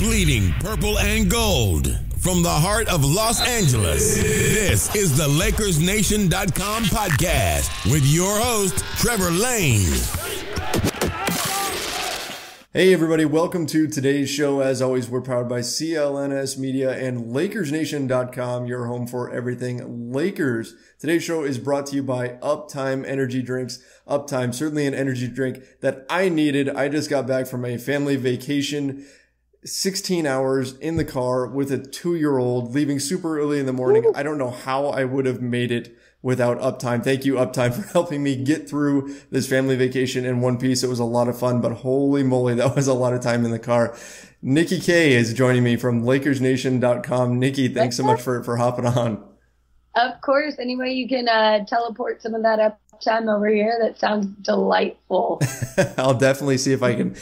bleeding purple and gold. From the heart of Los Angeles, this is the LakersNation.com podcast with your host, Trevor Lane. Hey everybody, welcome to today's show. As always, we're powered by CLNS Media and LakersNation.com, your home for everything Lakers. Today's show is brought to you by Uptime Energy Drinks. Uptime, certainly an energy drink that I needed. I just got back from a family vacation, 16 hours in the car with a 2-year-old, leaving super early in the morning. I don't know how I would have made it without Uptime. Thank you, Uptime, for helping me get through this family vacation in one piece. It was a lot of fun, but holy moly, that was a lot of time in the car. Nikki K is joining me from LakersNation.com. Nikki, thanks so much for hopping on. Of course. Any way you can teleport some of that Uptime over here, that sounds delightful. I'll definitely see if I can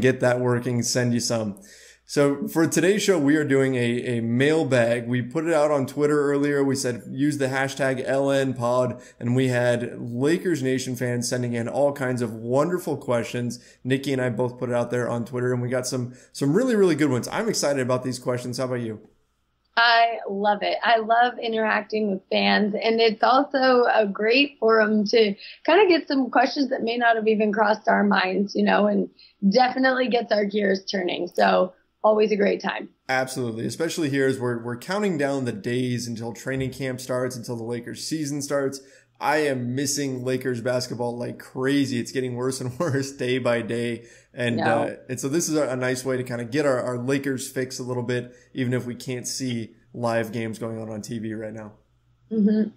get that working, send you some. So for today's show, we are doing a mailbag. We put it out on Twitter earlier. We said use the hashtag LNPod, and we had Lakers Nation fans sending in all kinds of wonderful questions. Nikki and I both put it out there on Twitter, and we got some really, really good ones. I'm excited about these questions. How about you? I love it. I love interacting with fans, and it's also a great forum to kind of get some questions that may not have even crossed our minds, and definitely gets our gears turning. So always a great time. Absolutely. Especially here as we're counting down the days until training camp starts, until the Lakers season starts. I am missing Lakers basketball like crazy. It's getting worse and worse day by day. And so this is a nice way to kind of get our Lakers fix a little bit, even if we can't see live games going on TV right now. Mm-hmm.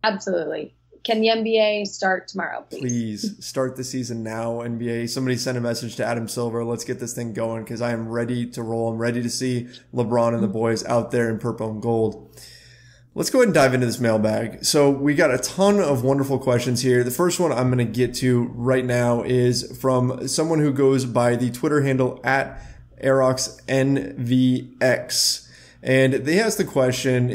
Absolutely. Can the NBA start tomorrow, please? Please start the season now, NBA. Somebody send a message to Adam Silver. Let's get this thing going because I am ready to roll. I'm ready to see LeBron and the boys out there in purple and gold. Let's go ahead and dive into this mailbag. So we got a ton of wonderful questions here. The first one I'm going to get to right now is from someone who goes by the Twitter handle at AeroxNVX. And they asked a question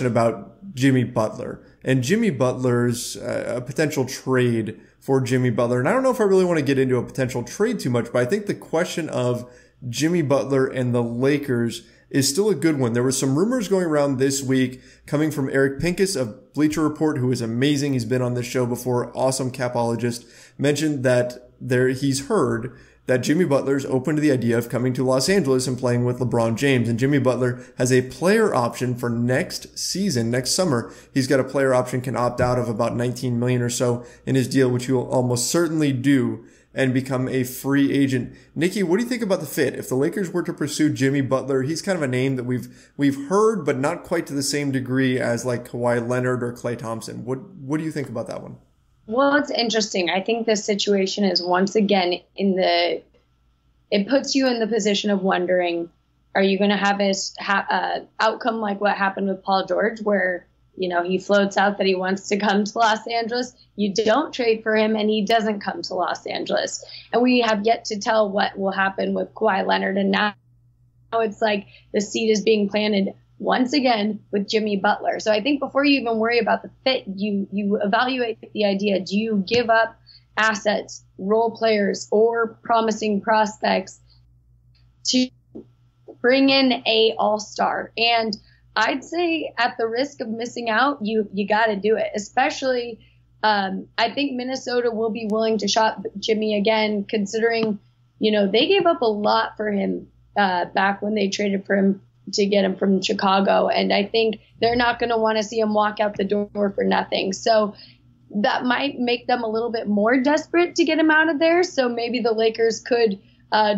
about Jimmy Butler and Jimmy Butler's a potential trade for Jimmy Butler. And I don't know if I really want to get into a potential trade too much, but I think the question of Jimmy Butler and the Lakers is still a good one. There were some rumors going around this week coming from Eric Pincus of Bleacher Report, who is amazing. He's been on this show before. Awesome capologist. Mentioned that he's heard that Jimmy Butler is open to the idea of coming to Los Angeles and playing with LeBron James. And Jimmy Butler has a player option for next season, next summer. He's got a player option, can opt out of about $19 million or so in his deal, which he will almost certainly do and become a free agent. Nikki, what do you think about the fit? If the Lakers were to pursue Jimmy Butler, he's kind of a name that we've heard, but not quite to the same degree as like Kawhi Leonard or Klay Thompson. What do you think about that one? Well, it's interesting. I think this situation is once again it puts you in the position of wondering, are you going to have this outcome like what happened with Paul George, where, he floats out that he wants to come to Los Angeles. You don't trade for him and he doesn't come to Los Angeles. And we have yet to tell what will happen with Kawhi Leonard. And now it's like the seed is being planted once again with Jimmy Butler. So I think before you even worry about the fit, you evaluate the idea. Do you give up assets, role players, or promising prospects to bring in a all-star? And I'd say at the risk of missing out, you got to do it. Especially, I think Minnesota will be willing to shop Jimmy again, considering, they gave up a lot for him back when they traded for him to get him from Chicago. And I think they're not going to want to see him walk out the door for nothing. So that might make them a little bit more desperate to get him out of there. So maybe the Lakers could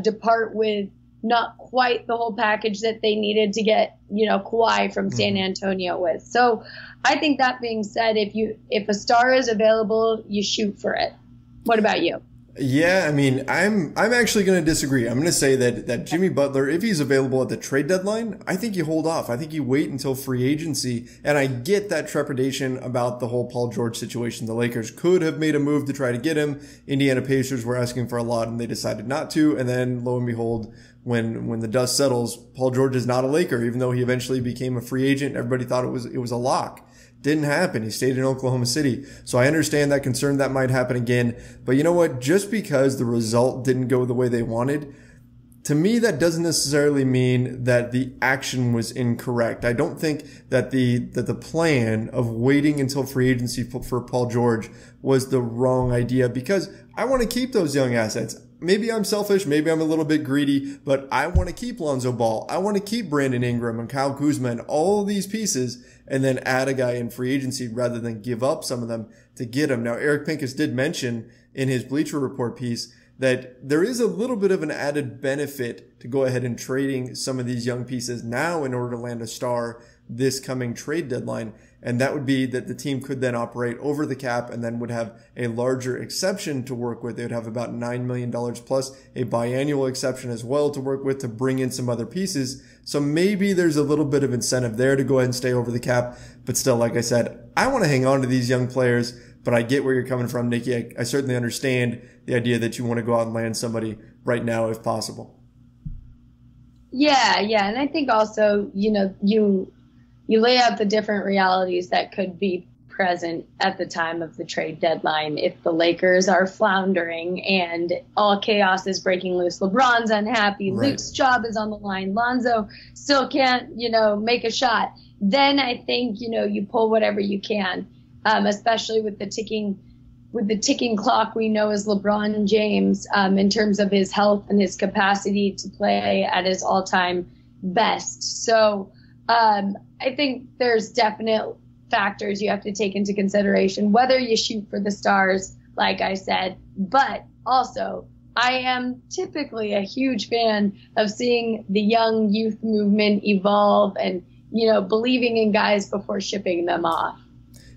depart with not quite the whole package that they needed to get, Kawhi from San Antonio with. So I think that being said, if a star is available, you shoot for it. What about you? Yeah, I mean, I'm actually going to disagree. I'm going to say that Jimmy Butler, if he's available at the trade deadline, I think you hold off. I think you wait until free agency. And I get that trepidation about the whole Paul George situation. The Lakers could have made a move to try to get him. Indiana Pacers were asking for a lot and they decided not to. And then lo and behold, when the dust settles, Paul George is not a Laker, even though he eventually became a free agent. Everybody thought it was a lock. Didn't happen. He stayed in Oklahoma City. So I understand that concern that might happen again. But you know what? Just because the result didn't go the way they wanted, to me, that doesn't necessarily mean that the action was incorrect. I don't think that the plan of waiting until free agency for Paul George was the wrong idea, because I want to keep those young assets. Maybe I'm selfish, maybe I'm a little bit greedy, but I want to keep Lonzo Ball. I want to keep Brandon Ingram and Kyle Kuzma and all of these pieces, and then add a guy in free agency rather than give up some of them to get him. Now, Eric Pincus did mention in his Bleacher Report piece that there is a little bit of an added benefit to go ahead and trading some of these young pieces now in order to land a star this coming trade deadline. And that would be that the team could then operate over the cap and then would have a larger exception to work with. They would have about $9 million plus a biannual exception as well to work with to bring in some other pieces. So maybe there's a little bit of incentive there to go ahead and stay over the cap. But still, like I said, I want to hang on to these young players, but I get where you're coming from, Nikki. I certainly understand the idea that you want to go out and land somebody right now if possible. Yeah. And I think also, you lay out the different realities that could be present at the time of the trade deadline. If the Lakers are floundering and all chaos is breaking loose, LeBron's unhappy, right, Luke's job is on the line, Lonzo still can't, make a shot, then I think, you pull whatever you can, especially with the ticking clock we know is LeBron James, in terms of his health and his capacity to play at his all-time best. So I think there's definite factors you have to take into consideration, whether you shoot for the stars, like I said, but also I am typically a huge fan of seeing the young youth movement evolve and, believing in guys before shipping them off.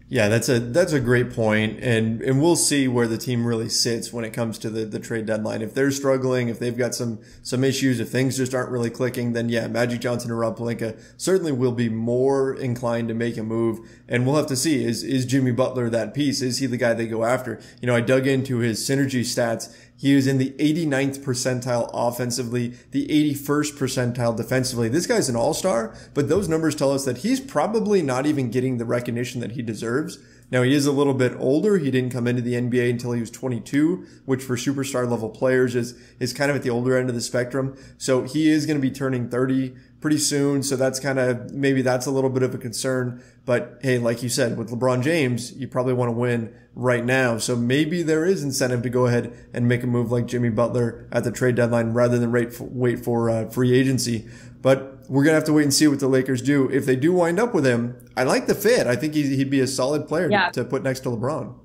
Yeah, that's a great point, and we'll see where the team really sits when it comes to the trade deadline. If they're struggling, if they've got some issues, if things just aren't really clicking, then yeah, Magic Johnson and Rob Pelinka certainly will be more inclined to make a move, and we'll have to see, is Jimmy Butler that piece? Is he the guy they go after? I dug into his synergy stats. He was in the 89th percentile offensively, the 81st percentile defensively. This guy's an all-star, but those numbers tell us that he's probably not even getting the recognition that he deserves. Now, he is a little bit older. He didn't come into the NBA until he was 22, which for superstar level players is kind of at the older end of the spectrum. So he is going to be turning 30 pretty soon. So that's maybe that's a little bit of a concern. But hey, like you said, with LeBron James, you probably want to win right now. So maybe there is incentive to go ahead and make a move like Jimmy Butler at the trade deadline rather than wait for free agency. But we're going to have to wait and see what the Lakers do. If they do wind up with him, I like the fit. I think he'd be a solid player to put next to LeBron.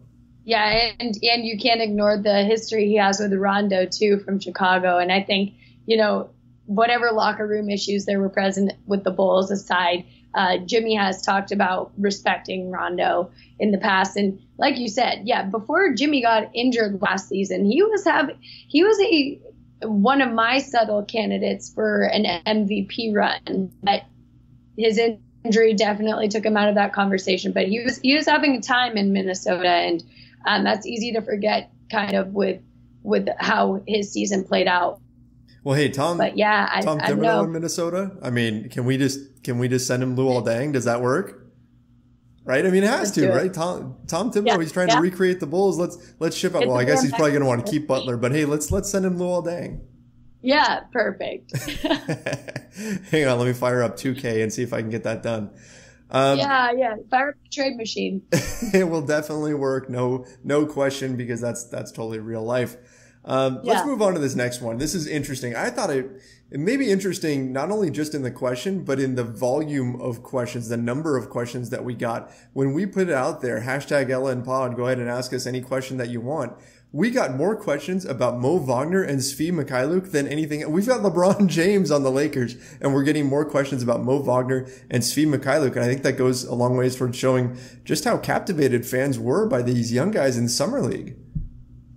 Yeah, and you can't ignore the history he has with Rondo, too, from Chicago. And I think, whatever locker room issues there were present with the Bulls aside, Jimmy has talked about respecting Rondo in the past. And like you said, before Jimmy got injured last season, he was one of my subtle candidates for an MVP run. But his injury definitely took him out of that conversation. But he was having a time in Minnesota, and that's easy to forget kind of with how his season played out. Well, hey, Tom Thibodeau in Minnesota. I mean, can we just send him Luol Deng? Does that work? Right? I mean, it has to, right? Tom Thibodeau, he's trying to recreate the Bulls. Let's ship out. Well, I guess he's probably going to want to keep Butler, but hey, let's send him Luol Deng. Yeah, perfect. Hang on, let me fire up 2K and see if I can get that done. Fire up the trade machine. It will definitely work, no question, because that's totally real life. Let's move on to this next one. This is interesting. I thought it may be interesting not only just in the question, but in the volume of questions, the number of questions that we got. When we put it out there, #LNPod, go ahead and ask us any question that you want. We got more questions about Moe Wagner and Svi Mykhailiuk than anything. We've got LeBron James on the Lakers, and we're getting more questions about Moe Wagner and Svi Mykhailiuk. And I think that goes a long ways towards showing just how captivated fans were by these young guys in Summer League.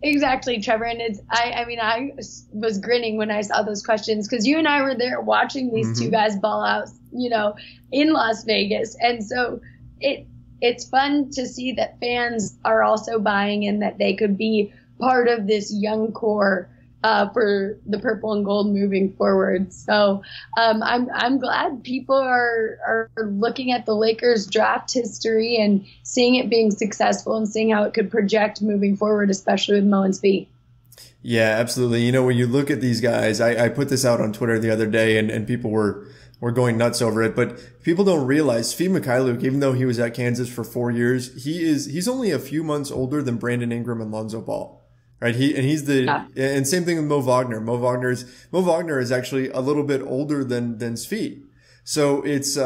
Exactly, Trevor. And I was grinning when I saw those questions because you and I were there watching these two guys ball out, in Las Vegas. And so it's fun to see that fans are also buying in that they could be part of this young core for the purple and gold moving forward. So I'm glad people are looking at the Lakers draft history and seeing it being successful and seeing how it could project moving forward, especially with Moe and Svi. Yeah, absolutely. You know, when you look at these guys, I put this out on Twitter the other day and people were going nuts over it, but people don't realize Svi Mykhailiuk, even though he was at Kansas for 4 years, he's only a few months older than Brandon Ingram and Lonzo Ball. Right. And same thing with Moe Wagner. Moe Wagner is actually a little bit older than Svi. So it's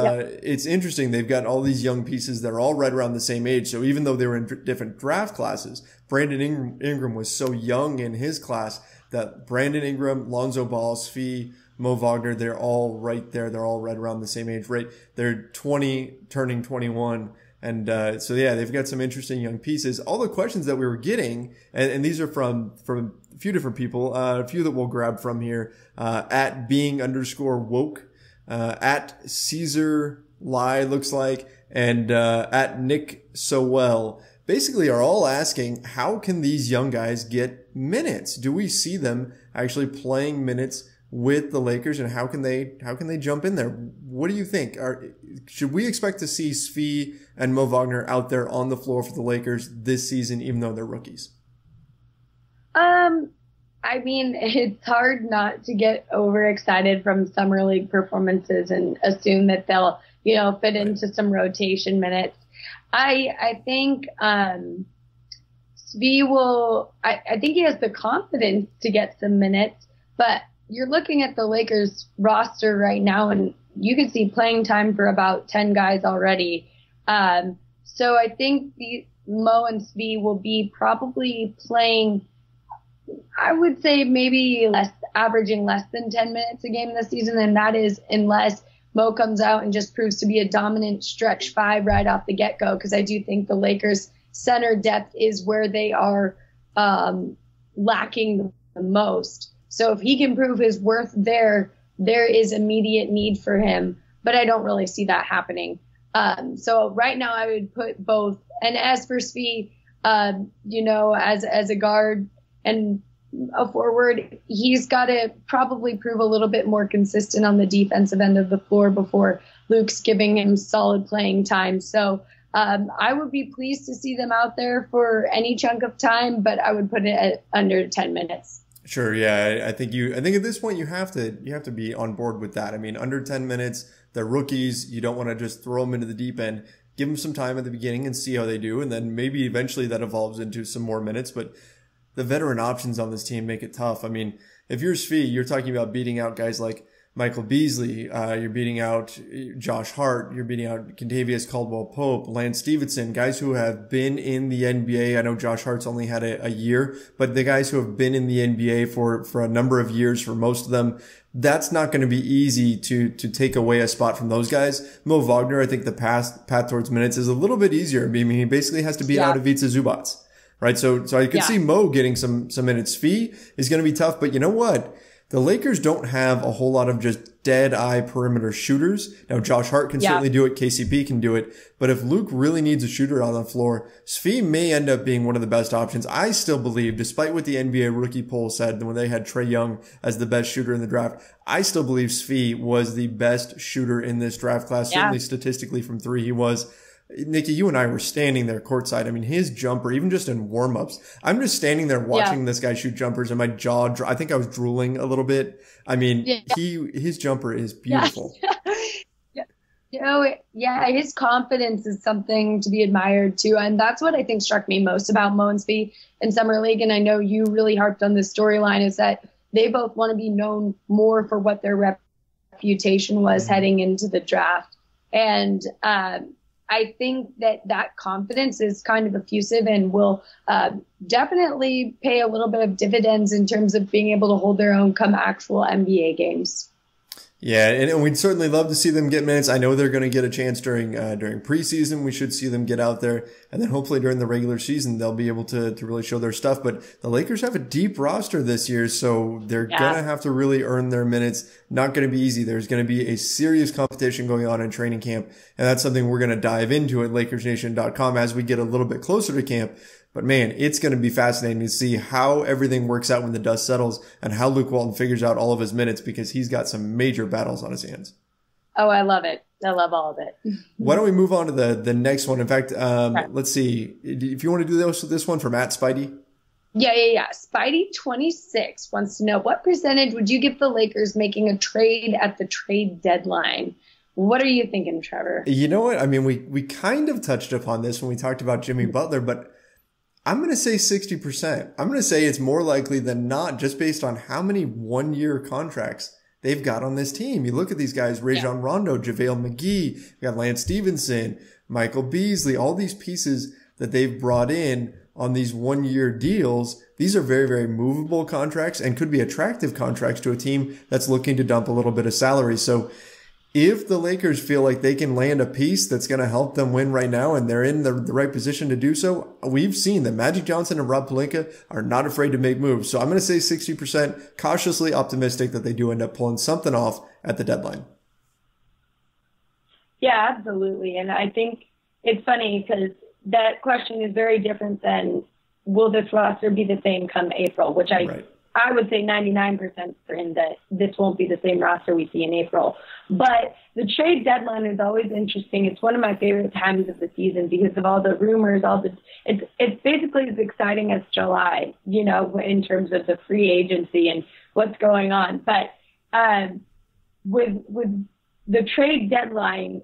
interesting. They've got all these young pieces that are all right around the same age. So even though they were in different draft classes, Brandon Ingram was so young in his class that Brandon Ingram, Lonzo Ball, Svi, Moe Wagner, they're all right there. They're all right around the same age, right? They're 20, turning 21. And so, yeah, they've got some interesting young pieces. All the questions that we were getting, and these are from a few different people, a few that we'll grab from here, at being_woke. At Caesar Lie looks like, and at Nick Sowell, basically are all asking, how can these young guys get minutes? Do we see them actually playing minutes with the Lakers, and how can they jump in there? What do you think? Should we expect to see Svi and Moe Wagner out there on the floor for the Lakers this season, even though they're rookies? I mean, it's hard not to get overexcited from summer league performances and assume that they'll, fit into some rotation minutes. I think Svi will. I think he has the confidence to get some minutes, but you're looking at the Lakers roster right now, and you can see playing time for about 10 guys already. So I think Moe and Svi will be probably playing, I would say maybe averaging less than 10 minutes a game this season, and that is unless Moe comes out and just proves to be a dominant stretch five right off the get-go, because I do think the Lakers' center depth is where they are lacking the most. So if he can prove his worth there is immediate need for him, but I don't really see that happening. So right now I would put both. And as for Svi, as a guard and a forward, he's got to probably prove a little bit more consistent on the defensive end of the floor before Luke's giving him solid playing time. So I would be pleased to see them out there for any chunk of time, but I would put it at under 10 minutes. Sure. Yeah. I think at this point you have to be on board with that. I mean, under 10 minutes, they're rookies. You don't want to just throw them into the deep end. Give them some time at the beginning and see how they do. And then maybe eventually that evolves into some more minutes, but the veteran options on this team make it tough. I mean, if you're Svi, you're talking about beating out guys like Michael Beasley. You're beating out Josh Hart. You're beating out Kentavious Caldwell-Pope, Lance Stevenson, guys who have been in the NBA. I know Josh Hart's only had a year, but the guys who have been in the NBA for a number of years, for most of them, that's not going to be easy to take away a spot from those guys. Moe Wagner, I think the path towards minutes is a little bit easier. I mean, he basically has to beat out Ivica Zubac. Right. So I could see Moe getting some minutes. Svi is going to be tough, but you know what? The Lakers don't have a whole lot of just dead eye perimeter shooters. Now, Josh Hart can certainly do it. KCP can do it. But if Luke really needs a shooter on the floor, Svi may end up being one of the best options. I still believe, despite what the NBA rookie poll said when they had Trae Young as the best shooter in the draft, I still believe Svi was the best shooter in this draft class. Certainly statistically from three, he was. Nikki, you and I were standing there courtside. I mean, his jumper, even just in warm-ups, I'm just standing there watching this guy shoot jumpers and my jaw, I think I was drooling a little bit. I mean, his jumper is beautiful. His confidence is something to be admired too. And that's what I think struck me most about Moe and Svi in Summer League. And I know you really harped on this storyline, is that they both want to be known more for what their reputation was heading into the draft. And, I think that confidence is kind of effusive and will definitely pay a little bit of dividends in terms of being able to hold their own come actual NBA games. Yeah, and we'd certainly love to see them get minutes. I know they're going to get a chance during preseason. We should see them get out there, and then hopefully during the regular season they'll be able to really show their stuff. But the Lakers have a deep roster this year, so they're going to have to really earn their minutes. Not going to be easy. There's going to be a serious competition going on in training camp, and that's something we're going to dive into at LakersNation.com as we get a little bit closer to camp. But man, it's going to be fascinating to see how everything works out when the dust settles and how Luke Walton figures out all of his minutes, because he's got some major battles on his hands. Oh, I love it. I love all of it. Why don't we move on to the next one? In fact, let's see. If you want to do this one from at Spidey. Yeah. Spidey26 wants to know, what percentage would you give the Lakers making a trade at the trade deadline? What are you thinking, Trevor? You know what? I mean, we kind of touched upon this when we talked about Jimmy Butler, but I'm going to say 60%. I'm going to say it's more likely than not, just based on how many one-year contracts they've got on this team. You look at these guys, Rajon Rondo, JaVale McGee, you got Lance Stevenson, Michael Beasley, all these pieces that they've brought in on these one-year deals. These are very, very movable contracts and could be attractive contracts to a team that's looking to dump a little bit of salary. So if the Lakers feel like they can land a piece that's going to help them win right now and they're in the right position to do so, we've seen that Magic Johnson and Rob Pelinka are not afraid to make moves. So I'm going to say 60%, cautiously optimistic that they do end up pulling something off at the deadline. Yeah, absolutely. And I think it's funny because that question is very different than, will this roster be the same come April, which I would say 99% are in that this won't be the same roster we see in April. But the trade deadline is always interesting. It's one of my favorite times of the season because of all the rumors, it's basically as exciting as July, in terms of the free agency and what's going on. But with the trade deadline,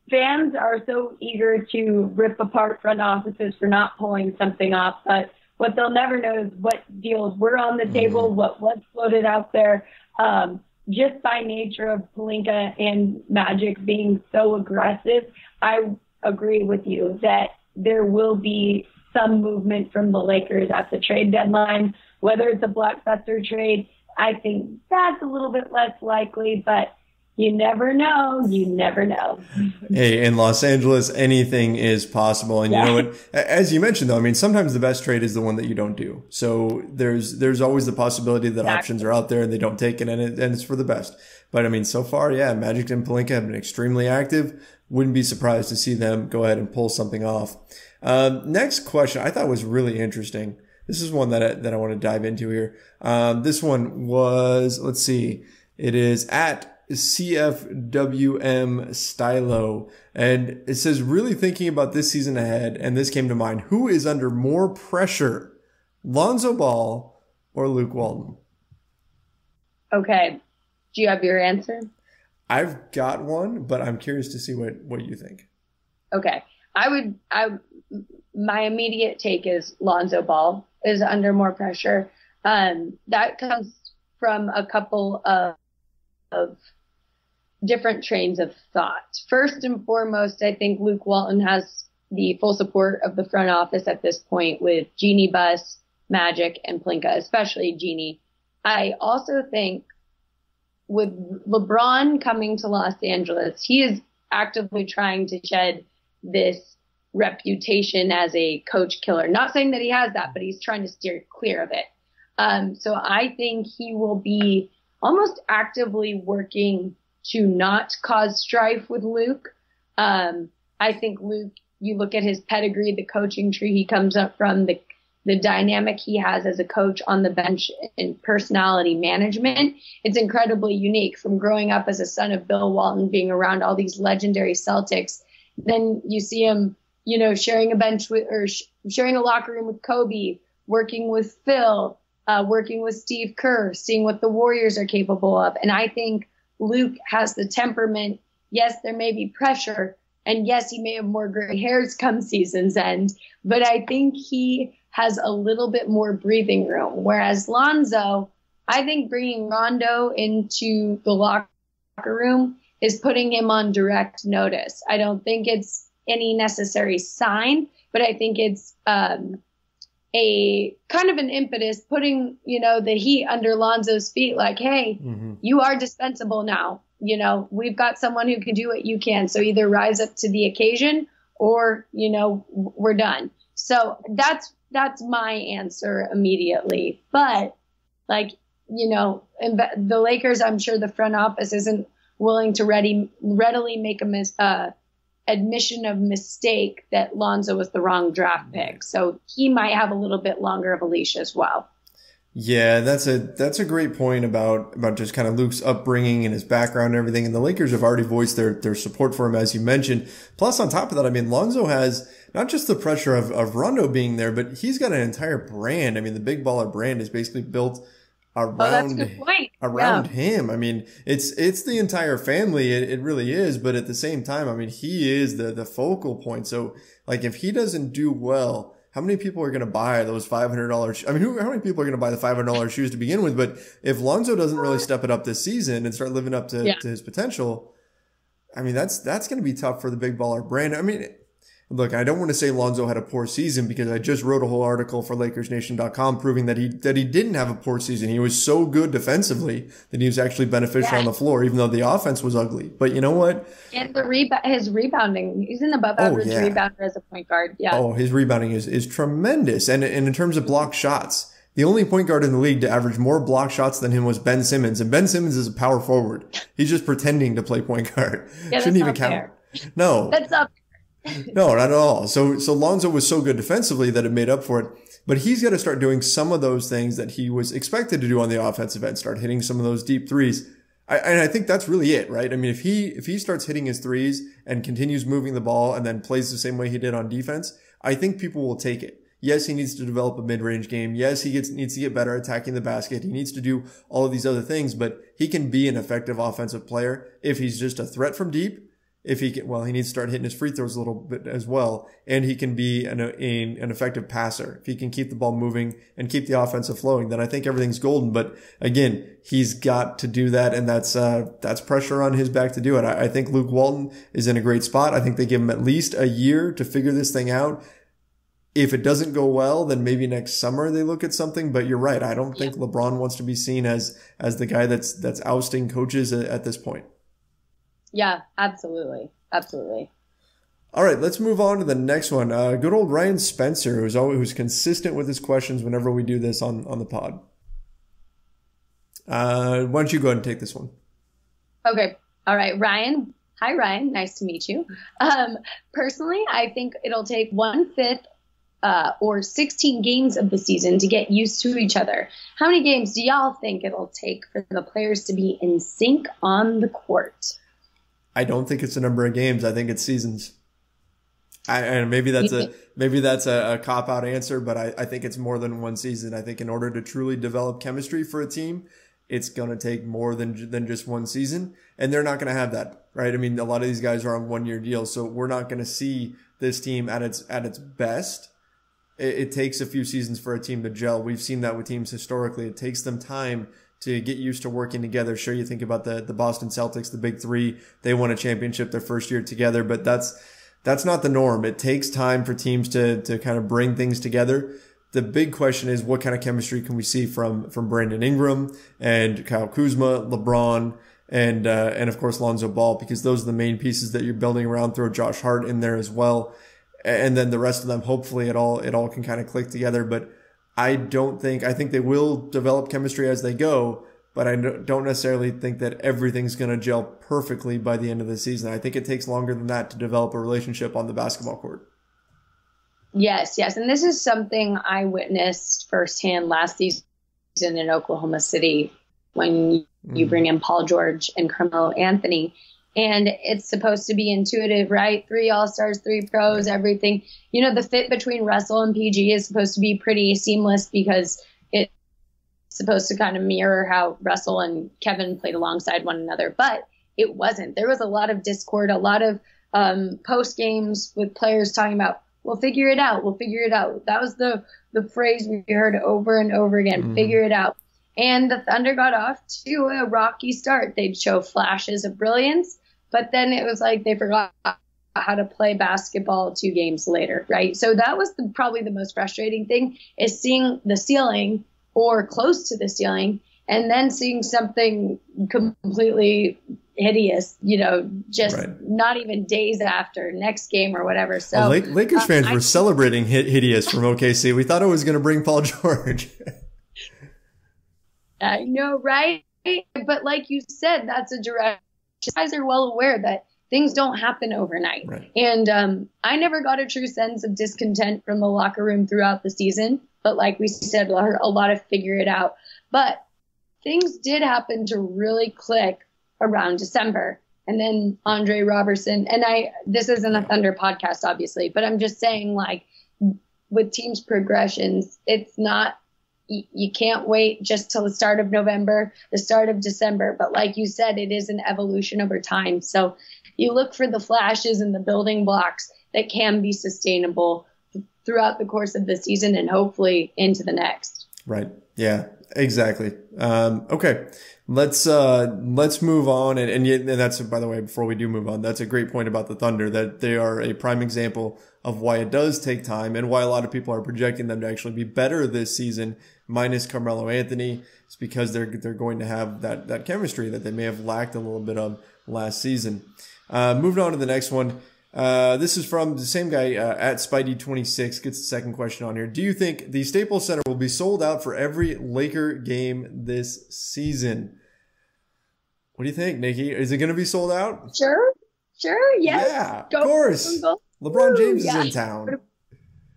fans are so eager to rip apart front offices for not pulling something off, but what they'll never know is what deals were on the table, what was floated out there. Just by nature of Pelinka and Magic being so aggressive, I agree with you that there will be some movement from the Lakers at the trade deadline. Whether it's a blockbuster trade, I think that's a little bit less likely, but you never know. You never know. Hey, in Los Angeles, anything is possible. And you know what? As you mentioned, though, I mean, sometimes the best trade is the one that you don't do. So there's always the possibility that options are out there and they don't take it, and it's for the best. But I mean, so far, Magic and Pelinka have been extremely active. Wouldn't be surprised to see them go ahead and pull something off. Next question I thought was really interesting. This is one that I want to dive into here. This one was, let's see, it is at CFWM Stylo, and it says, really thinking about this season ahead, and this came to mind, who is under more pressure, Lonzo Ball or Luke Walton? Okay. Do you have your answer? I've got one, but I'm curious to see what you think. Okay. My immediate take is Lonzo Ball is under more pressure. That comes from a couple of different trains of thought. First and foremost, I think Luke Walton has the full support of the front office at this point with Jeanie Buss, Magic, and Pelinka, especially Jeanie. I also think with LeBron coming to Los Angeles, he is actively trying to shed this reputation as a coach killer. Not saying that he has that, but he's trying to steer clear of it. So I think he will be almost actively working to not cause strife with Luke. I think Luke, you look at his pedigree, the coaching tree he comes up from, the dynamic he has as a coach on the bench and personality management. It's incredibly unique, from growing up as a son of Bill Walton, being around all these legendary Celtics. Then you see him, sharing a bench with, or sharing a locker room with Kobe, working with Phil, working with Steve Kerr, seeing what the Warriors are capable of. And I think Luke has the temperament. Yes, there may be pressure, and yes, he may have more gray hairs come season's end, but I think he has a little bit more breathing room. Whereas Lonzo, I think bringing Rondo into the locker room is putting him on direct notice. I don't think it's any necessary sign, but I think it's a kind of an impetus, putting, the heat under Lonzo's feet, like, hey, you are dispensable now. We've got someone who can do what you can. So either rise up to the occasion or, we're done. So that's my answer immediately. But the Lakers, I'm sure the front office isn't willing to readily make admission of mistake that Lonzo was the wrong draft pick. So he might have a little bit longer of a leash as well. Yeah, that's a great point about just kind of Luke's upbringing and his background and everything. And the Lakers have already voiced their support for him, as you mentioned. Plus, on top of that, I mean, Lonzo has not just the pressure of Rondo being there, but he's got an entire brand. I mean, the Big Baller brand is basically built around him. I mean, it's the entire family. It really is. But at the same time, I mean, he is the focal point. So like, if he doesn't do well, how many people are going to buy those $500? I mean, how many people are going to buy the $500 shoes to begin with? But if Lonzo doesn't really step it up this season and start living up to his potential, I mean, that's going to be tough for the Big Baller brand. I mean, look, I don't want to say Lonzo had a poor season, because I just wrote a whole article for LakersNation.com proving that he didn't have a poor season. He was so good defensively that he was actually beneficial on the floor, even though the offense was ugly. But you know what? And his rebounding, he's an above average rebounder as a point guard. Yeah. Oh, his rebounding is tremendous. And in terms of block shots, the only point guard in the league to average more block shots than him was Ben Simmons. And Ben Simmons is a power forward. He's just pretending to play point guard. Yeah, Shouldn't even count. Fair. No. That's up. No, not at all. So Lonzo was so good defensively that it made up for it. But he's got to start doing some of those things that he was expected to do on the offensive end, start hitting some of those deep threes. And I think that's really it, right? I mean, if he starts hitting his threes and continues moving the ball and then plays the same way he did on defense, I think people will take it. Yes, he needs to develop a mid-range game. Yes, he needs to get better attacking the basket. He needs to do all of these other things, but he can be an effective offensive player if he's just a threat from deep. If he can, well, he needs to start hitting his free throws a little bit as well. And he can be an effective passer. If he can keep the ball moving and keep the offensive flowing, then I think everything's golden. But again, he's got to do that. And that's pressure on his back to do it. I think Luke Walton is in a great spot. I think they give him at least a year to figure this thing out. If it doesn't go well, then maybe next summer they look at something. But you're right. I don't think LeBron wants to be seen as the guy that's ousting coaches at this point. Yeah, absolutely. Absolutely. All right, let's move on to the next one. Good old Ryan Spencer, who's consistent with his questions whenever we do this on the pod. Why don't you go ahead and take this one? Okay. All right, Ryan. Hi, Ryan. Nice to meet you. Personally, I think it'll take 1/5 or 16 games of the season to get used to each other. How many games do y'all think it'll take for the players to be in sync on the court? I don't think it's a number of games. I think it's seasons. And maybe that's a cop-out answer, but I think it's more than one season. I think in order to truly develop chemistry for a team, it's going to take more than just one season. And they're not going to have that, right? I mean, a lot of these guys are on one-year deals, so we're not going to see this team at its best. It takes a few seasons for a team to gel. We've seen that with teams historically. It takes them time to get used to working together. Sure, you think about the Boston Celtics, the Big Three. They won a championship their first year together, but that's not the norm. It takes time for teams to kind of bring things together. The big question is, what kind of chemistry can we see from Brandon Ingram and Kyle Kuzma, LeBron, and of course Lonzo Ball, because those are the main pieces that you're building around. Throw Josh Hart in there as well. And then the rest of them, hopefully it all can kind of click together. But I think they will develop chemistry as they go, but I don't necessarily think that everything's going to gel perfectly by the end of the season. I think it takes longer than that to develop a relationship on the basketball court. Yes. And this is something I witnessed firsthand last season in Oklahoma City when you bring in Paul George and Carmelo Anthony. And it's supposed to be intuitive, right? 3 All-Stars, 3 pros, everything. You know, the fit between Russell and PG is supposed to be pretty seamless because it's supposed to kind of mirror how Russell and Kevin played alongside one another. But it wasn't. There was a lot of discord, a lot of post games with players talking about, we'll figure it out. We'll figure it out. That was the phrase we heard over and over again, figure it out. And the Thunder got off to a rocky start. They'd show flashes of brilliance, but then it was like they forgot how to play basketball 2 games later, right? So that was probably the most frustrating thing, is seeing the ceiling or close to the ceiling and then seeing something completely hideous, you know, just not even days after, next game or whatever. So Lakers fans were celebrating hideous from OKC. We thought it was going to bring Paul George. I know, right? But like you said, that's a direct. You guys are well aware that things don't happen overnight. Right. And I never got a true sense of discontent from the locker room throughout the season. but like we said, a lot of figure it out. But things did happen to really click around December. And then Andre Robertson, and this isn't a Thunder podcast, obviously, but I'm just saying, like, with teams' progressions, it's not, you can't wait just till the start of November, the start of December. But like you said, it is an evolution over time. So you look for the flashes and the building blocks that can be sustainable throughout the course of the season and hopefully into the next. Right. Yeah, exactly. Okay. Let's move on. And that's, by the way, before we do move on, that's a great point about the Thunder, that they are a prime example of why it does take time and why a lot of people are projecting them to actually be better this season, minus Carmelo Anthony. It's because they're going to have that chemistry that they may have lacked a little bit of last season. Moving on to the next one. This is from the same guy, at Spidey26, gets the second question on here. Do you think the Staples Center will be sold out for every Laker game this season? What do you think, Nikki? Is it going to be sold out? Sure. Yes. Yeah, of course. LeBron James is in town.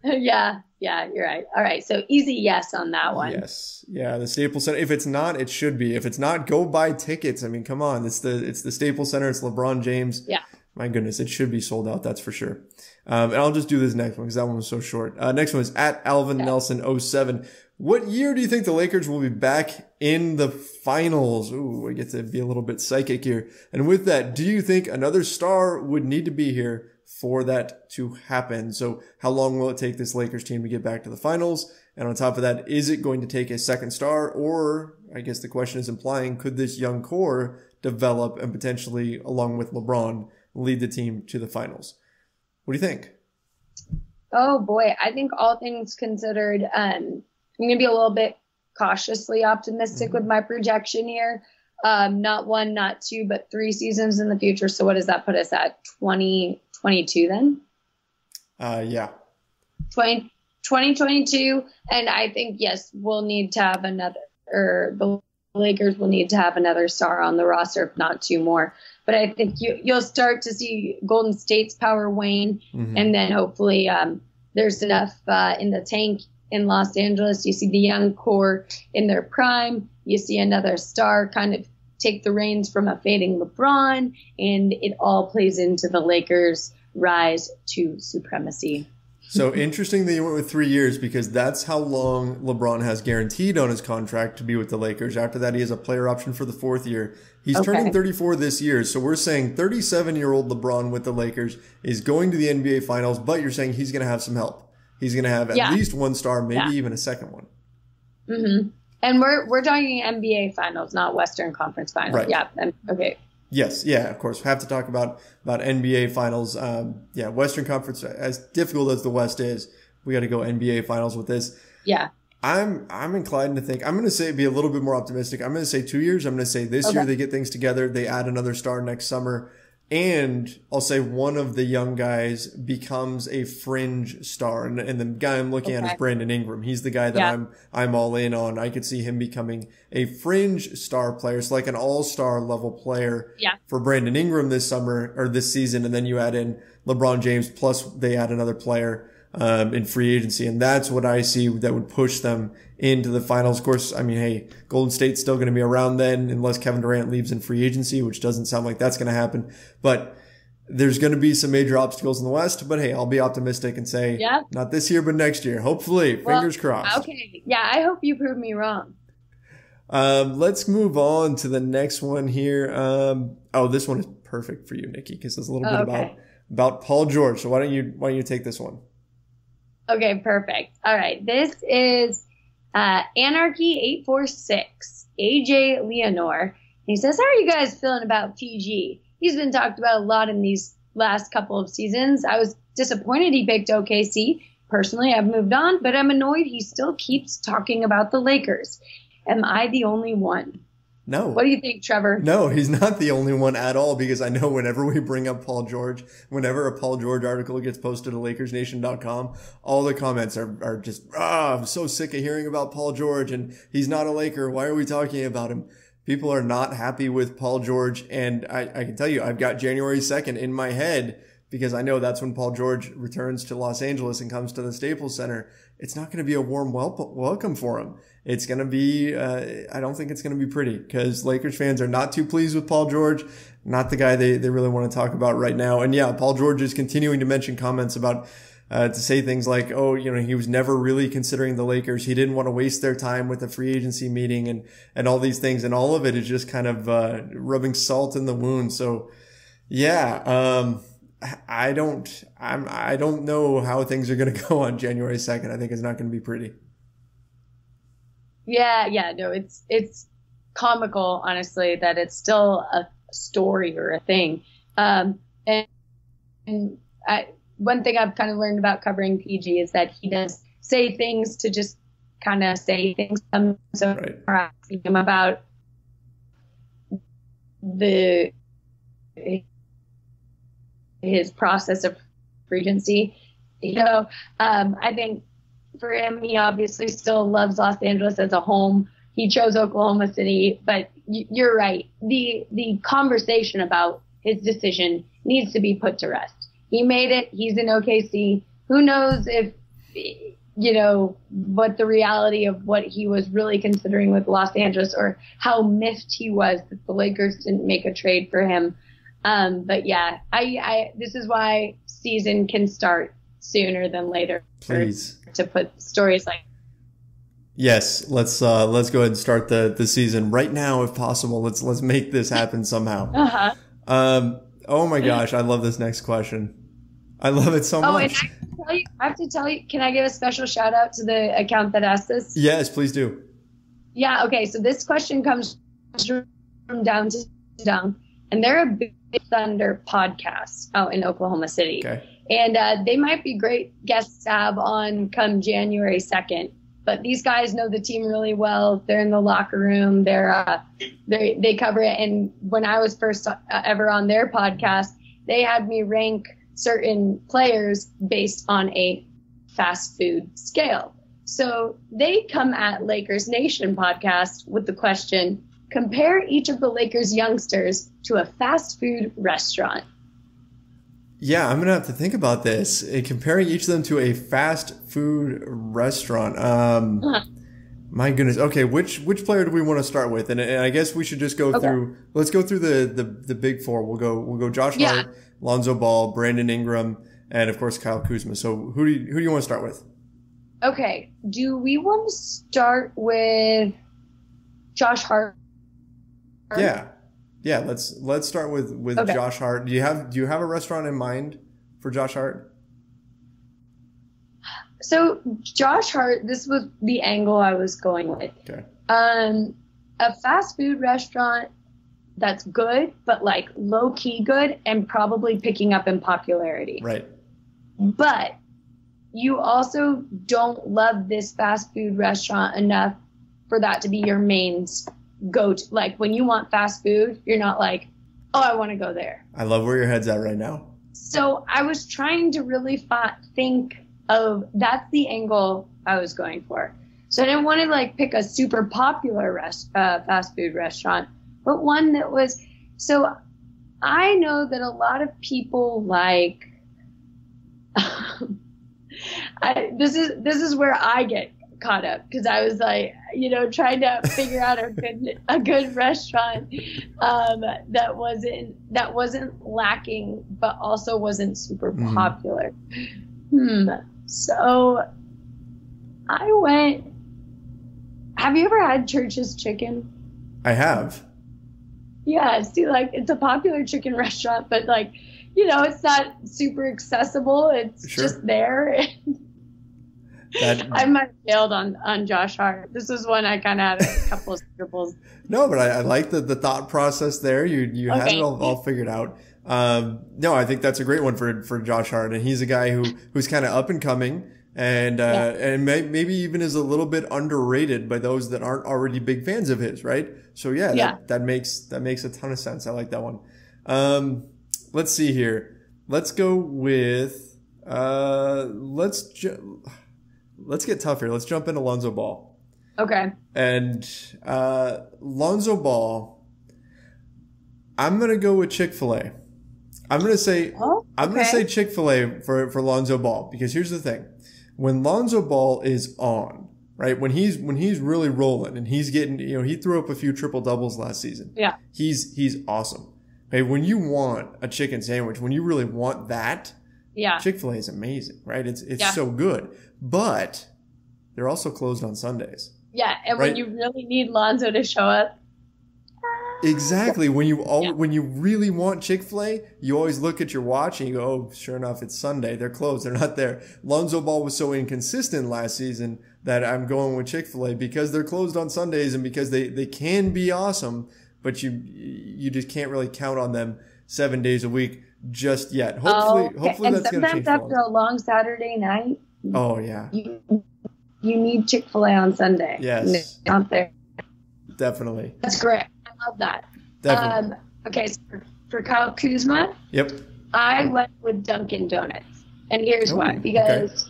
Yeah, you're right. All right. So easy yes on that one. Yes. Yeah, the Staples Center. If it's not, it should be. If it's not, go buy tickets. I mean, come on. It's the Staples Center. It's LeBron James. Yeah. My goodness, it should be sold out. That's for sure. And I'll just do this next one because that one was so short. Next one is at Alvin Nelson 07. What year do you think the Lakers will be back in the finals? Ooh, I get to be a little bit psychic here. And with that, do you think another star would need to be here for that to happen? So how long will it take this Lakers team to get back to the finals? And on top of that, is it going to take a second star? Or I guess the question is implying, could this young core develop and potentially, along with LeBron, lead the team to the finals? What do you think? Oh boy, I think all things considered, I'm going to be a little bit cautiously optimistic with my projection here. Not one, not two, but 3 seasons in the future. So what does that put us at? 2022 then? Yeah. 2022. And I think, yes, we'll need to have the Lakers will need to have another star on the roster, if not 2 more. But I think you'll start to see Golden State's power wane. And then hopefully there's enough in the tank in Los Angeles. You see the young core in their prime. You see another star kind of take the reins from a fading LeBron. And it all plays into the Lakers' rise to supremacy. So interesting that you went with 3 years, because that's how long LeBron has guaranteed on his contract to be with the Lakers. After that, he has a player option for the 4th year. He's turning 34 this year. So we're saying 37-year-old LeBron with the Lakers is going to the NBA Finals, but you're saying he's going to have some help. He's going to have at least 1 star, maybe even a second one. And we're talking NBA Finals, not Western Conference Finals. Right. Yeah. Okay. Yes. Yeah, of course. We have to talk about NBA Finals. Western Conference, as difficult as the West is, we got to go NBA Finals with this. Yeah. I'm inclined to think, I'm going to say be a little bit more optimistic. I'm going to say 2 years. I'm going to say this year they get things together. They add another star next summer. And I'll say one of the young guys becomes a fringe star. And the guy I'm looking at is Brandon Ingram. He's the guy that I'm all in on. I could see him becoming a fringe star player. So like an all-star level player for Brandon Ingram this summer or this season. And then you add in LeBron James, plus they add another player in free agency. And that's what I see that would push them into the finals. Of course, I mean, hey, Golden State's still going to be around then unless Kevin Durant leaves in free agency, which doesn't sound like that's going to happen. But there's going to be some major obstacles in the West. But hey, I'll be optimistic and say not this year, but next year. Hopefully. Fingers crossed. Okay. Yeah, I hope you prove me wrong. Let's move on to the next one here. This one is perfect for you, Nikki, because it's a little bit about Paul George. So why don't you take this one? Okay, perfect. All right. This is Anarchy846, AJ Leonore. He says, how are you guys feeling about PG? He's been talked about a lot in these last couple of seasons. I was disappointed he picked OKC. Personally, I've moved on, but I'm annoyed he still keeps talking about the Lakers. Am I the only one? No. What do you think, Trevor? No, he's not the only one at all, because I know whenever we bring up Paul George, whenever a Paul George article gets posted to LakersNation.com, all the comments are just, I'm so sick of hearing about Paul George and he's not a Laker. Why are we talking about him? People are not happy with Paul George. And I can tell you, I've got January 2nd in my head because I know that's when Paul George returns to Los Angeles and comes to the Staples Center. It's not going to be a warm welcome for him. It's going to be, I don't think it's going to be pretty, because Lakers fans are not too pleased with Paul George, not the guy they really want to talk about right now. And yeah, Paul George is continuing to mention comments about, to say things like, oh, he was never really considering the Lakers. He didn't want to waste their time with the free agency meeting and all these things. And all of it is just kind of, rubbing salt in the wound. So yeah, I don't know how things are going to go on January 2nd. I think it's not going to be pretty. Yeah, no, it's comical, honestly, that it's still a story or a thing. One thing I've kind of learned about covering PG is that he does say things to just kind of say things. So right. we're asking him about his process of free agency. I think for him, he obviously still loves Los Angeles as a home. He chose Oklahoma City, but you're right. The conversation about his decision needs to be put to rest. He made it. He's in OKC. Who knows if, what the reality of what he was really considering with Los Angeles, or how miffed he was that the Lakers didn't make a trade for him. But yeah, this is why season can start sooner than later. Please. To put stories like. Yes, let's go ahead and start the season right now if possible. Let's make this happen somehow. Oh my gosh, I love this next question. I love it so much. And I have to tell you, can I give a special shout out to the account that asked this? Yes, please do. Yeah, okay, so this question comes from Down to Down, and they're a Big Thunder podcast out in Oklahoma City. Okay. And they might be great guests to have on come January 2nd. But these guys know the team really well. They're in the locker room. They cover it. And when I was first ever on their podcast, they had me rank certain players based on a fast food scale. So they come at Lakers Nation podcast with the question, compare each of the Lakers youngsters to a fast food restaurant. Yeah, I'm going to have to think about this. Comparing each of them to a fast food restaurant. My goodness. Okay, which player do we want to start with? And I guess we should just go through. Let's go through the big four. We'll go Josh Hart, Lonzo Ball, Brandon Ingram, and of course Kyle Kuzma. So who do you want to start with? Okay. Do we want to start with Josh Hart? Yeah, let's start with Josh Hart. Do you have a restaurant in mind for Josh Hart? So Josh Hart, this was the angle I was going with. Okay. A fast food restaurant that's good, but like low key good and probably picking up in popularity. Right. But you also don't love this fast food restaurant enough for that to be your main go-to. Like when you want fast food, you're not like, oh, I want to go there. I love where your head's at right now. So I was trying to really think of, that's the angle I was going for. So I didn't want to like pick a super popular fast food restaurant, but one that was, so I know that a lot of people like, this is where I get caught up, because I was like, trying to figure out a good restaurant that wasn't lacking, but also wasn't super popular. So I went. Have you ever had Church's Chicken? I have. Yeah, see, like it's a popular chicken restaurant, but like, it's not super accessible. It's just there. I might have failed on Josh Hart. This was one I kind of had a couple of scribbles. No, but I like the thought process there. You had it all figured out. No, I think that's a great one for Josh Hart, and he's a guy who's kind of up and coming, and maybe even is a little bit underrated by those that aren't already big fans of his, right? So that makes a ton of sense. I like that one. Let's see here. Let's go with let's get tough here. Let's jump into Lonzo Ball. Okay. And Lonzo Ball, I'm going to go with Chick-fil-A. I'm gonna say Oh, I'm gonna okay. say Chick-fil-A for Lonzo Ball, because here's the thing: when Lonzo Ball is on, right, when he's really rolling and he's getting, he threw up a few triple doubles last season. Yeah. He's awesome. Okay, when you want a chicken sandwich, when you really want that, Yeah. Chick-fil-A is amazing, right? It's Yeah. so good, but they're also closed on Sundays. Yeah. And Right. when you really need Lonzo to show up. Exactly. When you really want Chick-fil-A, you always look at your watch and you go, oh, sure enough, it's Sunday. They're closed. They're not there. Lonzo Ball was so inconsistent last season that I'm going with Chick-fil-A because they're closed on Sundays and because they can be awesome, but you just can't really count on them 7 days a week just yet. Hopefully and that's going to change. sometimes after a long Saturday night, Oh yeah. you need Chick-fil-A on Sunday. Yes. Out there. Definitely. That's great. I love that. Definitely. Okay, so for Kyle Kuzma, Yep. I went with Dunkin' Donuts. And here's why. Ooh, Because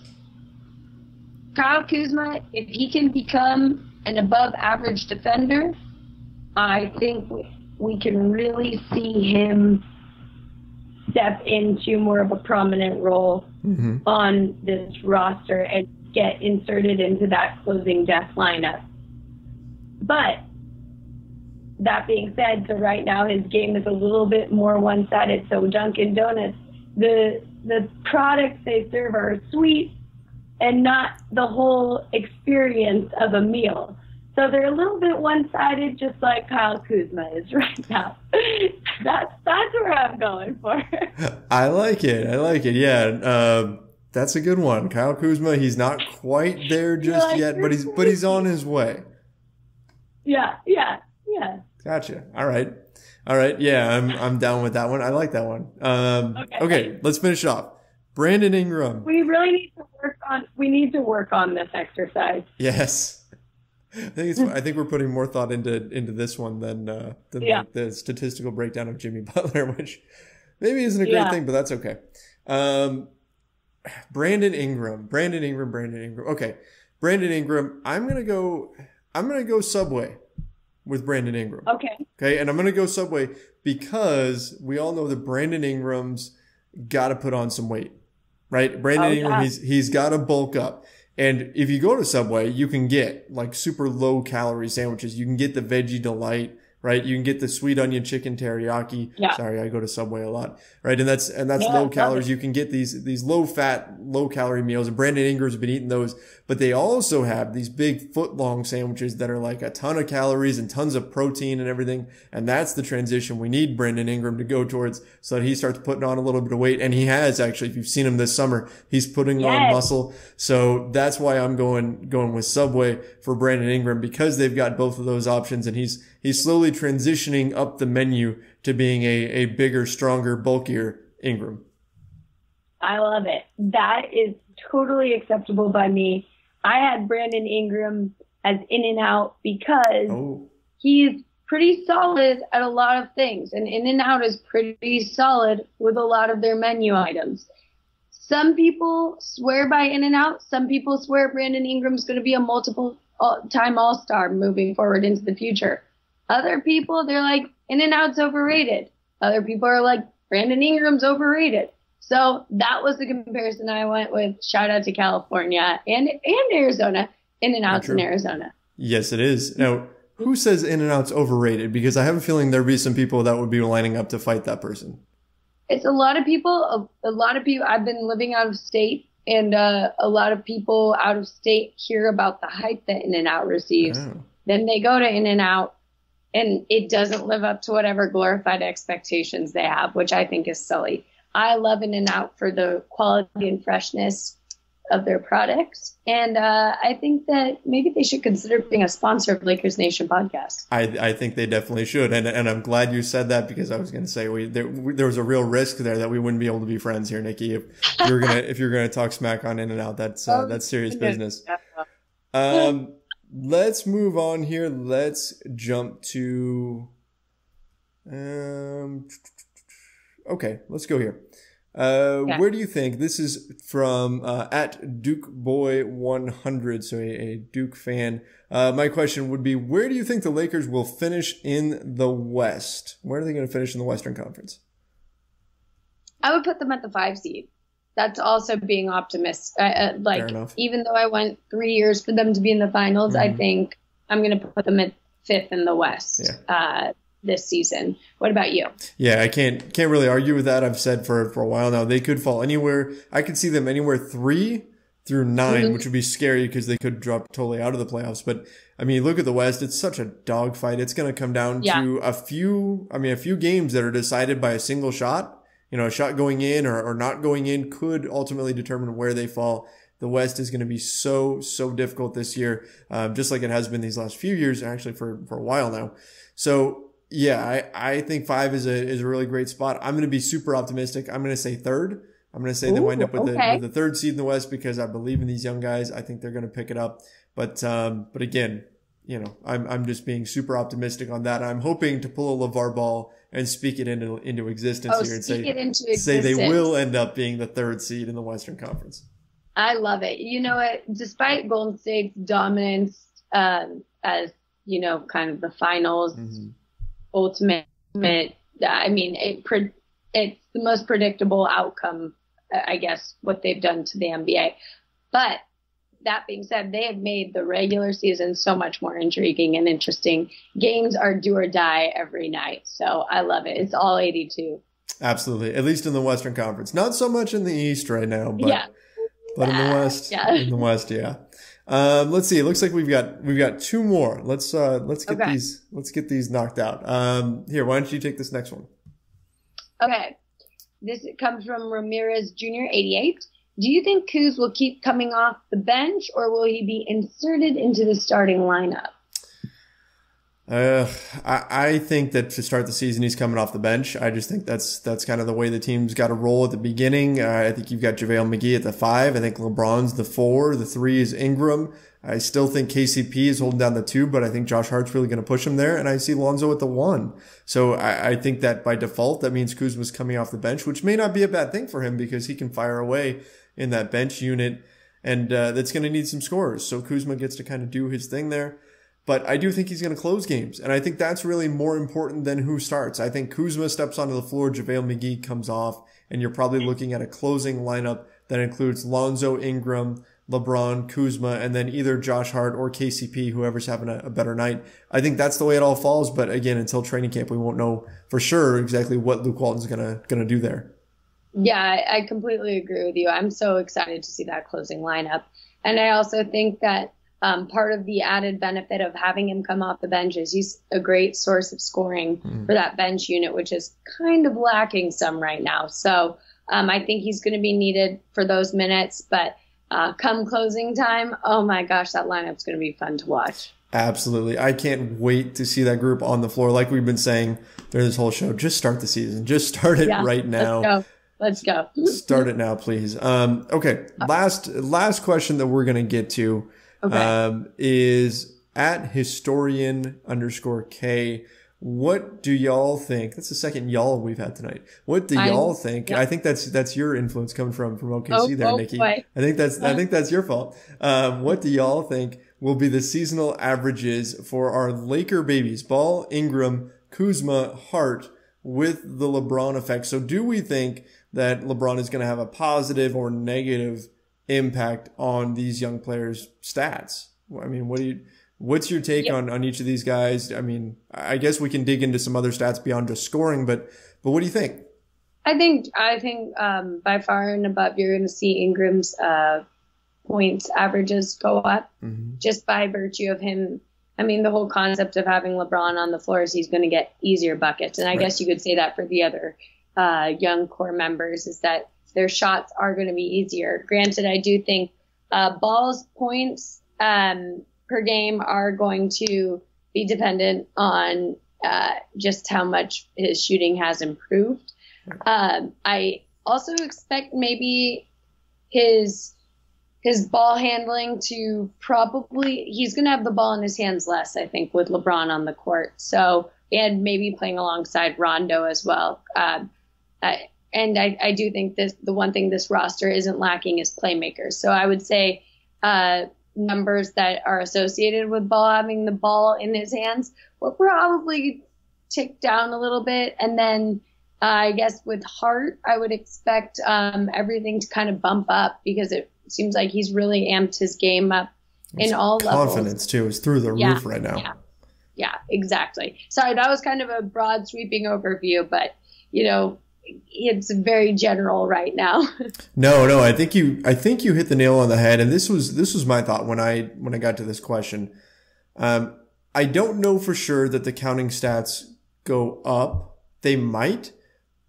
Kyle Kuzma, if he can become an above average defender, I think we can really see him step into more of a prominent role on this roster and get inserted into that closing death lineup. But that being said, so right now his game is a little bit more one-sided. So Dunkin' Donuts, the products they serve are sweet and not the whole experience of a meal. So they're a little bit one-sided, just like Kyle Kuzma is right now. That's where I'm going for. I like it. Yeah. That's a good one. Kyle Kuzma, he's not quite there just yet, but he's on his way. Yeah. Gotcha. All right. Yeah, I'm down with that one. I like that one. Okay, let's finish off. Brandon Ingram. We really need to work on this exercise. Yes. I think we're putting more thought into this one than like the statistical breakdown of Jimmy Butler, which maybe isn't a great thing, but that's okay. Brandon Ingram. Okay. Brandon Ingram. I'm gonna go Subway with Brandon Ingram. Okay, and I'm gonna go Subway because we all know that Brandon Ingram's gotta put on some weight. Right? Brandon Ingram, he's gotta bulk up. And if you go to Subway, you can get like super low calorie sandwiches. You can get the Veggie Delight, right? You can get the sweet onion chicken teriyaki. Yeah. Sorry, I go to Subway a lot, right? And that's low calories. You can get these low fat, low calorie meals. And Brandon Ingram's been eating those, but they also have these big foot long sandwiches that are like a ton of calories and tons of protein and everything. And that's the transition we need Brandon Ingram to go towards so that he starts putting on a little bit of weight. And he has actually, if you've seen him this summer, he's putting on muscle. So that's why I'm going with Subway for Brandon Ingram, because they've got both of those options, and he's slowly transitioning up the menu to being a bigger, stronger, bulkier Ingram. I love it. That is totally acceptable by me. I had Brandon Ingram as in and out because he's pretty solid at a lot of things, and in and out is pretty solid with a lot of their menu items. Some people swear by in and out. Some people swear Brandon Ingram's going to be a multiple-time All-Star moving forward into the future. Other people, they're like, in and out's overrated. Other people are like, Brandon Ingram's overrated. So that was the comparison I went with. Shout out to California and Arizona. In and out's in Arizona. Yes, it is. Now, who says in and out's overrated? Because I have a feeling there'd be some people that would be lining up to fight that person. It's a lot of people. I've been living out of state, and a lot of people out of state hear about the hype that in and out receives. Oh. Then they go to in and out, and it doesn't live up to whatever glorified expectations they have, which I think is silly. I love in and out for the quality and freshness of their products. And I think that maybe they should consider being a sponsor of Lakers Nation podcast. I think they definitely should. And I'm glad you said that, because I was going to say there was a real risk there that we wouldn't be able to be friends here, Nikki. If you're going to talk smack on in and out, that's serious business. Let's move on here. Let's jump to, okay, let's go here. Where do you think, this is from at DukeBoy100, so a Duke fan. My question would be, where do you think the Lakers will finish in the West? Where are they going to finish in the Western Conference? I would put them at the 5 seed. That's also being optimistic. Like, even though I went 3 years for them to be in the finals, I think I'm going to put them at 5th in the West this season. What about you? Yeah, I can't really argue with that. I've said for a while now, they could fall anywhere. I could see them anywhere 3 through 9, which would be scary because they could drop totally out of the playoffs. But I mean, look at the West. It's such a dogfight. It's going to come down to a few games that are decided by a single shot. You know, a shot going in or not going in could ultimately determine where they fall. The West is going to be so difficult this year, just like it has been these last few years, actually for a while now. So yeah, I think 5 is a really great spot. I'm going to be super optimistic. I'm going to say 3rd. I'm going to say they wind up with the 3rd seed in the West because I believe in these young guys. I think they're going to pick it up. But again, you know, I'm just being super optimistic on that. I'm hoping to pull a LeVar Ball and speak it into existence here and say they will end up being the 3rd seed in the Western Conference. I love it. You know what? Despite Golden State's dominance as, you know, kind of the finals ultimate, I mean, it's the most predictable outcome, I guess, what they've done to the NBA. But that being said, they have made the regular season so much more intriguing and interesting. Games are do or die every night. So I love it. It's all 82. Absolutely. At least in the Western Conference. Not so much in the East right now, but in the West. Yeah. In the West, yeah. Let's see. It looks like we've got 2 more. Let's get these knocked out. Here, why don't you take this next one? Okay. This comes from Ramirez Jr. 88. Do you think Kuz will keep coming off the bench, or will he be inserted into the starting lineup? I think that to start the season, he's coming off the bench. I just think that's kind of the way the team's got to roll at the beginning. I think you've got JaVale McGee at the 5. I think LeBron's the 4. The 3 is Ingram. I still think KCP is holding down the 2, but I think Josh Hart's really going to push him there. And I see Lonzo at the 1. So I think that by default, that means Kuzma's coming off the bench, which may not be a bad thing for him because he can fire away in that bench unit. And that's going to need some scorers. So Kuzma gets to kind of do his thing there. But I do think he's going to close games. And I think that's really more important than who starts. I think Kuzma steps onto the floor, JaVale McGee comes off, and you're probably looking at a closing lineup that includes Lonzo, Ingram, LeBron, Kuzma, and then either Josh Hart or KCP, whoever's having a better night. I think that's the way it all falls. But again, until training camp, we won't know for sure exactly what Luke Walton's going to do there. Yeah, I completely agree with you. I'm so excited to see that closing lineup. And I also think that part of the added benefit of having him come off the bench is he's a great source of scoring for that bench unit, which is kind of lacking some right now. So I think he's going to be needed for those minutes. But come closing time, oh my gosh, that lineup's going to be fun to watch. Absolutely. I can't wait to see that group on the floor. Like we've been saying during this whole show, just start the season. Just start it right now. Let's go. Start it now, please. Okay. Last question that we're going to get to is at historian_K. What do y'all think? That's the second y'all we've had tonight. What do y'all think? I think that's your influence coming from OKC there, Nikki. Boy. I think that's your fault. What do y'all think will be the seasonal averages for our Laker babies? Ball, Ingram, Kuzma, Hart with the LeBron effect. So do we think that LeBron is going to have a positive or negative impact on these young players' stats? I mean, what's your take on each of these guys? I mean, I guess we can dig into some other stats beyond just scoring, but what do you think? I think by far and above, you're going to see Ingram's points averages go up just by virtue of him. I mean, the whole concept of having LeBron on the floor is he's going to get easier buckets. And I guess you could say that for the other young core members, is that their shots are going to be easier. Granted, I do think Ball's points per game are going to be dependent on just how much his shooting has improved. I also expect maybe his ball handling to he's going to have the ball in his hands less, I think, with LeBron on the court. So, and maybe playing alongside Rondo as well. And I do think the one thing this roster isn't lacking is playmakers. So I would say numbers that are associated with Ball having the ball in his hands will probably tick down a little bit. And then I guess with Hart, I would expect everything to kind of bump up because it seems like he's really amped his game up in all levels. Confidence, too, is through the roof right now. Yeah, exactly. Sorry, that was kind of a broad, sweeping overview, but, it's very general right now. No, I think you hit the nail on the head, and this was my thought when I got to this question. I don't know for sure that the counting stats go up. They might.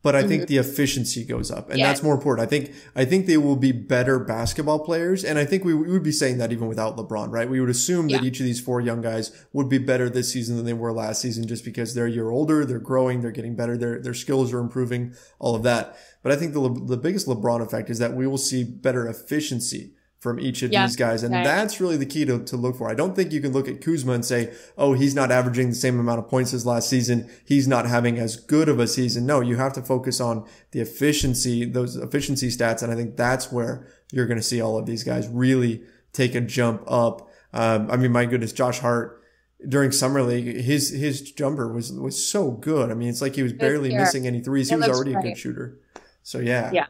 But I think the efficiency goes up, and that's more important. I think they will be better basketball players, and I think we would be saying that even without LeBron, right? We would assume that each of these 4 young guys would be better this season than they were last season, just because they're a year older, they're growing, they're getting better, their skills are improving, all of that. But I think the biggest LeBron effect is that we will see better efficiency from each of these guys. And that's really the key to look for. I don't think you can look at Kuzma and say, oh, he's not averaging the same amount of points as last season. He's not having as good of a season. No, you have to focus on the efficiency, those efficiency stats. And I think that's where you're going to see all of these guys really take a jump up. My goodness, Josh Hart during summer league, his jumper was so good. I mean, it's like he was barely missing any threes. He was already a good shooter. So yeah.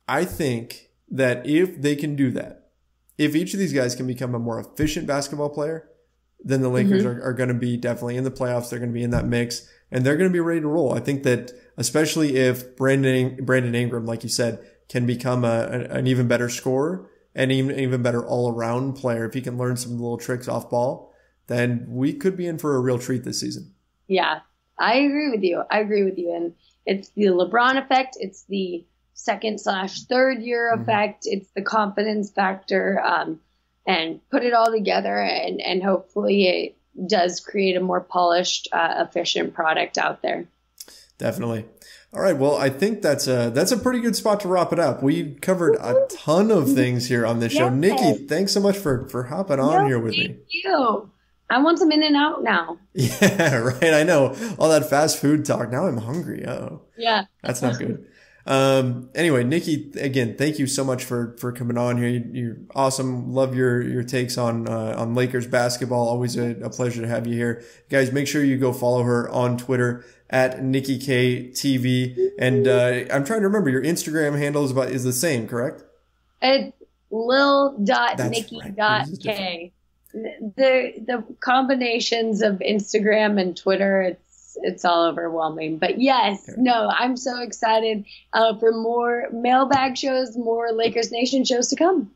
I think that if they can do that, if each of these guys can become a more efficient basketball player, then the Lakers are going to be definitely in the playoffs. They're going to be in that mix, and they're going to be ready to roll. I think that especially if Brandon Ingram, like you said, can become an even better scorer and even better all-around player, if he can learn some little tricks off ball, then we could be in for a real treat this season. Yeah, I agree with you. And it's the LeBron effect. It's the second/third year effect. It's the confidence factor, and put it all together, and hopefully it does create a more polished, efficient product out there. Definitely. All right. Well, I think that's a pretty good spot to wrap it up. We covered a ton of things here on this show. Nikki, thanks so much for hopping on here with me. Thank you. I want some In-N-Out now. Yeah, right. I know. All that fast food talk. Now I'm hungry. Oh, yeah. That's not good. Anyway, Nikki, again, thank you so much for coming on here. You're awesome. Love your takes on Lakers basketball. Always a pleasure to have you here. Guys, make sure you go follow her on Twitter at NikkiKTV. And, I'm trying to remember your Instagram handle is the same, correct? It's lil.nikki.k. The combinations of Instagram and Twitter, it's all overwhelming. But yes, I'm so excited for more mailbag shows, more Lakers Nation shows to come.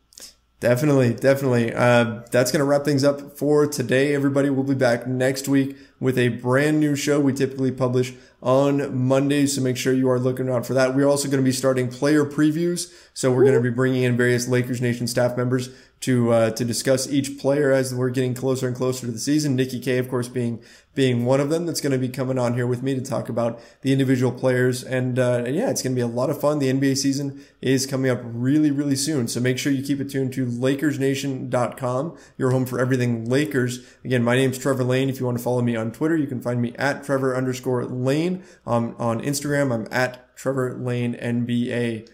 Definitely. That's going to wrap things up for today, everybody. We'll be back next week with a brand new show. We typically publish on Mondays, so make sure you are looking out for that. We're also going to be starting player previews, so we're going to be bringing in various Lakers Nation staff members to discuss each player as we're getting closer and closer to the season. Nikki K, of course, being one of them that's going to be coming on here with me to talk about the individual players. And it's going to be a lot of fun. The NBA season is coming up really, really soon. So make sure you keep it tuned to LakersNation.com, your home for everything Lakers. Again, my name's Trevor Lane. If you want to follow me on Twitter, you can find me at Trevor_Lane. On Instagram, I'm at Trevor Lane NBA.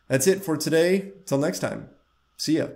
That's it for today. Till next time. See ya.